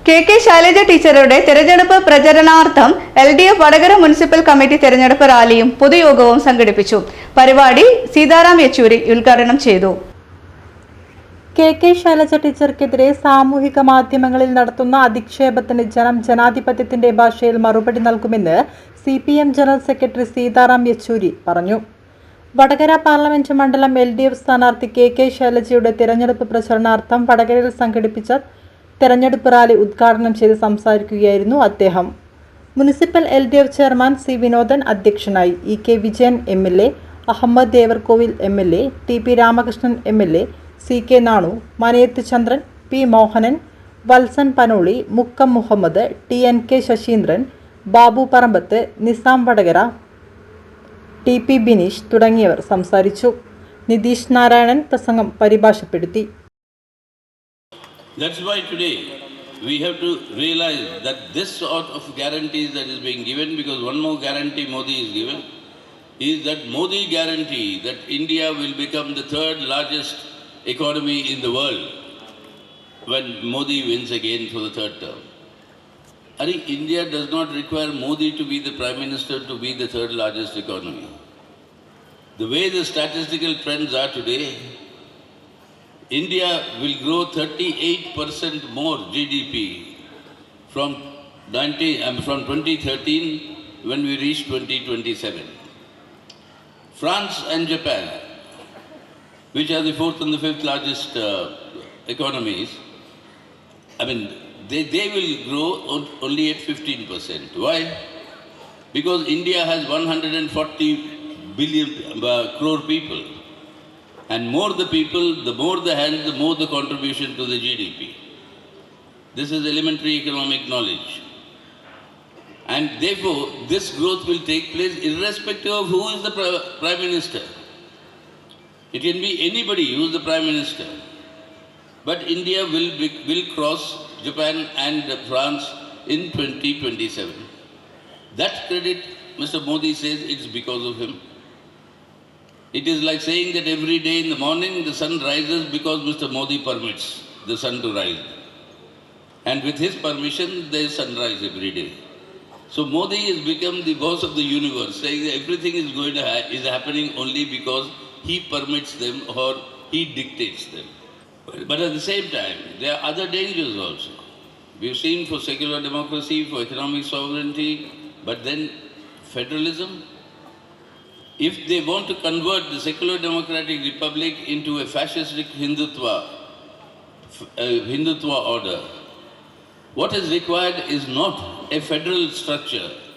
K Shailaja ടീച്ചറുടെ തെരഞ്ഞെടുപ്പ് പ്രചരണാർത്ഥം LDF വടകര മുനിസിപ്പൽ കമ്മിറ്റി തെരഞ്ഞെടുപ്പ് റാലിയും പൊതുയോഗവും സംഘടിപ്പിച്ചു. പരിപാടി സീതാറാം യെച്ചൂരി ഉദ്ഘാടനം ചെയ്തു. കെ ശൈലജ ടീച്ചർക്കെതിരെ സാമൂഹിക മാധ്യമങ്ങളിൽ നടത്തുന്ന അധിക്ഷേപത്തിന് ജനാധിപത്യത്തിന്റെ ഭാഷയിൽ മറുപടി നൽകുമെന്ന് CPM general secretary Sitaram Yechury പറഞ്ഞു. വടകര പാർലമെന്റ് മണ്ഡലം LDF സ്ഥാനാർത്ഥി കെ ശൈലജയുടെ തെരഞ്ഞെടുപ്പ് പ്രചരണാർത്ഥം വടകരയിൽ സംഘടിപ്പിച്ച തെരഞ്ഞെടുപ്പ് റാലി ഉദ്ഘാടനം ചെയ്ത് സംസാരിക്കുകയായിരുന്നു അദ്ദേഹം. Municipal LDF chairman C. Vinodan അധ്യക്ഷനായി. EK Vijayan MLA, Ahmed Devarkovil MLA, TP Ramakrishnan MLA, CK Nanu, Manayath ചന്ദ്രൻ, P. മോഹനൻ, വത്സൻ പനോളി, മുക്കം മുഹമ്മദ്, TNK ശശീന്ദ്രൻ, ബാബു പറമ്പത്ത്, നിസാം വടകര, TP ബിനീഷ് തുടങ്ങിയവർ സംസാരിച്ചു. നിതീഷ് നാരായണൻ പ്രസംഗം പരിഭാഷപ്പെടുത്തി. That's why today we have to realize that this sort of guarantees that is being given, because one more guarantee Modi is given, is that Modi guarantee that India will become the third largest economy in the world when Modi wins again for the third term. I think India does not require Modi to be the Prime Minister to be the third largest economy. The way the statistical trends are today, India will grow 38% more GDP from 2013 when we reach 2027. France and Japan, which are the fourth and the fifth largest economies, they will grow only at 15%. Why? Because India has 140 billion crore people. And more the people, the more the hands, the more the contribution to the GDP. This is elementary economic knowledge. And therefore, this growth will take place irrespective of who is the Prime Minister. It can be anybody who is the Prime Minister. But India will cross Japan and France in 2027. That credit, Mr. Modi says, it's because of him. It is like saying that every day in the morning the sun rises because Mr. Modi permits the sun to rise. And with his permission there is sunrise every day. So Modi has become the boss of the universe, saying that everything is happening only because he permits them or he dictates them. But at the same time, there are other dangers also. We've seen for secular democracy, for economic sovereignty, but then federalism. If they want to convert the secular democratic republic into a fascistic Hindutva order, what is required is not a federal structure.